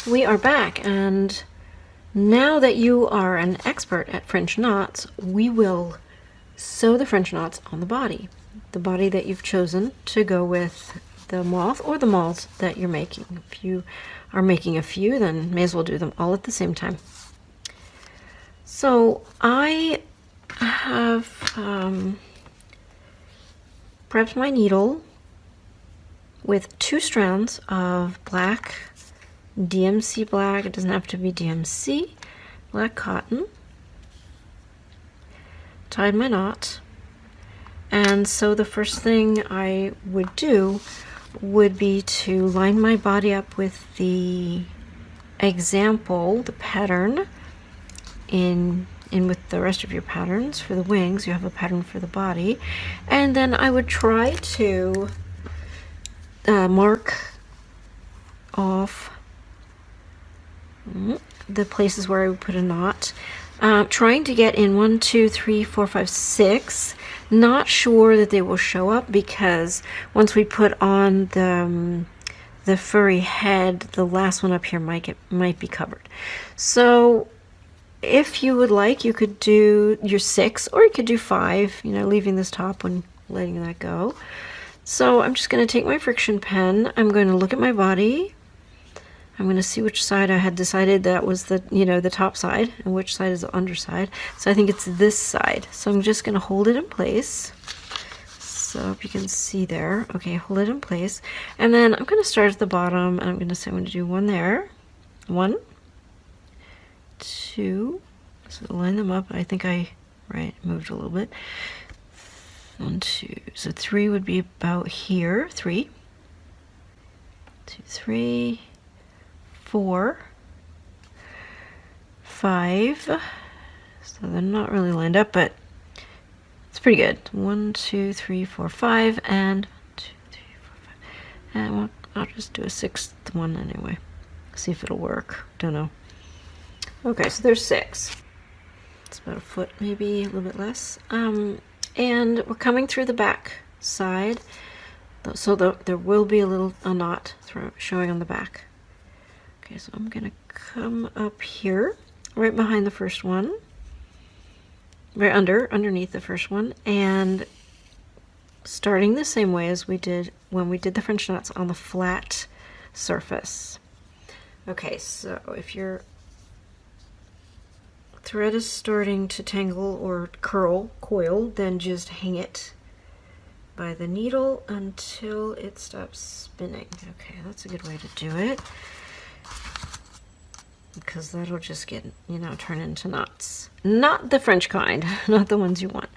we are back, and now that you are an expert at French knots, we will sew the French knots on the body that you've chosen to go with the moth or the malls that you're making. If you are making a few, then may as well do them all at the same time. So I have prepped my needle with 2 strands of black DMC black, it doesn't have to be DMC, black cotton. Tied my knot, and so the first thing I would do would be to line my body up with the example, the pattern, in with the rest of your patterns. For the wings, you have a pattern for the body, and then I would try to mark off the places where I would put a knot. Trying to get in 1, 2, 3, 4, 5, 6. Not sure that they will show up because once we put on the furry head, the last one up here might be covered. So if you would like, you could do your 6, or you could do 5, leaving this top and letting that go. So I'm just going to take my friction pen. I'm going to look at my body. I'm going to see which side I had decided that was the top side, and which side is the underside. So I think it's this side. So I'm just going to hold it in place. So if you can see there. Okay, hold it in place. And then I'm going to start at the bottom, and I'm going to say I'm going to do 1 there. 1, 2. So line them up. I think I moved a little bit. 1, 2. So 3 would be about here. 3, 2, 3, 4, 5. So they're not really lined up, but it's pretty good. 1, 2, 3, 4, 5, and 1, 2, 3, 4, 5. And I'll just do a 6th one anyway. See if it'll work. Don't know. Okay, so there's 6. It's about a foot, maybe a little bit less. And we're coming through the back side, so there will be a knot showing on the back. Okay, so I'm gonna come up here, right behind the first one, right underneath the first one, and starting the same way as we did when we did the French knots on the flat surface. Okay, so if your thread is starting to tangle or coil, then just hang it by the needle until it stops spinning. Okay, that's a good way to do it, because that'll just get, turn into knots. Not the French kind, not the ones you want.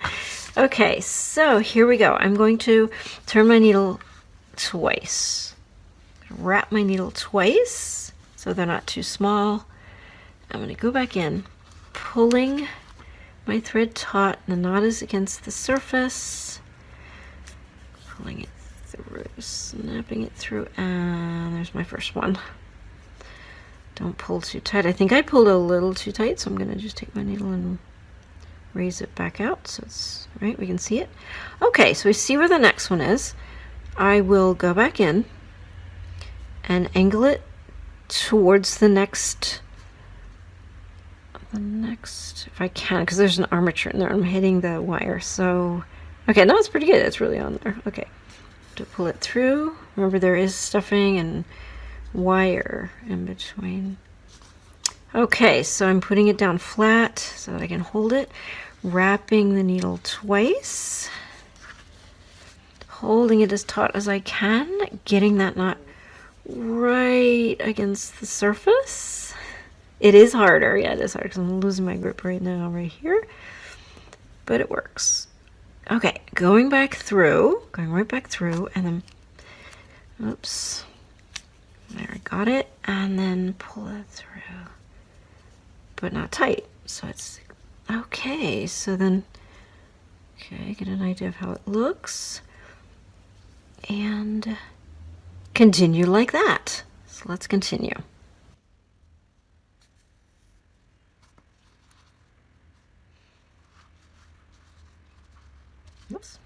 Okay, so here we go. I'm going to turn my needle twice. Wrap my needle twice so they're not too small. I'm going to go back in, pulling my thread taut. The knot is against the surface. Pulling it through, snapping it through, and there's my first one. Don't pull too tight. I think I pulled a little too tight, so I'm going to just take my needle and raise it back out so it's right, we can see it. Okay, so we see where the next one is. I will go back in and angle it towards the next, if I can, because there's an armature in there. I'm hitting the wire. So okay, no, it's pretty good. It's really on there. Okay, to pull it through. Remember, there is stuffing and wire in between. Okay, so I'm putting it down flat so that I can hold it, wrapping the needle twice, holding it as taut as I can, getting that knot right against the surface. It is harder. Yeah, it is hard because I'm losing my grip right now right here, but it works. Okay, going right back through, and then, oops, there, I got it, and then pull it through, but not tight. So it's okay. So then, okay, get an idea of how it looks, and continue like that. So let's continue. Oops.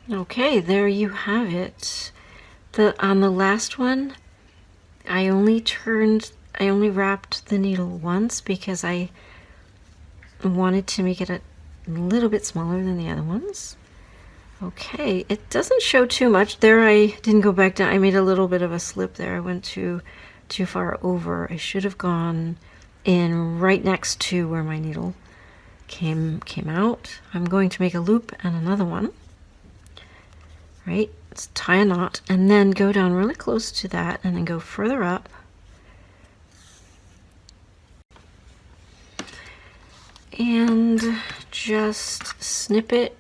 Okay, there you have it. On the last one, I only wrapped the needle once because I wanted to make it a little bit smaller than the other ones. Okay, it doesn't show too much. There I didn't go back down. I made a little bit of a slip there. I went too far over. I should have gone in right next to where my needle came out. I'm going to make a loop and another one. Right, let's tie a knot and then go down really close to that and then go further up. And just snip it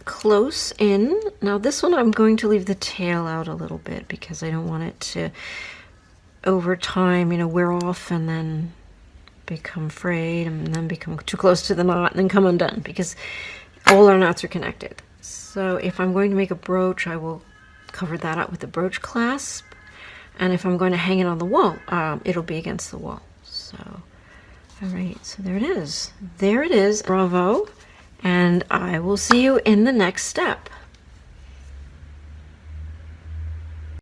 close in. Now this one I'm going to leave the tail out a little bit because I don't want it to over time, you know, wear off and then become frayed and then become too close to the knot and then come undone, because all our knots are connected. So if I'm going to make a brooch, I will cover that up with the brooch clasp, and if I'm going to hang it on the wall, it'll be against the wall. So all right, so there it is. There it is. Bravo. And I will see you in the next step.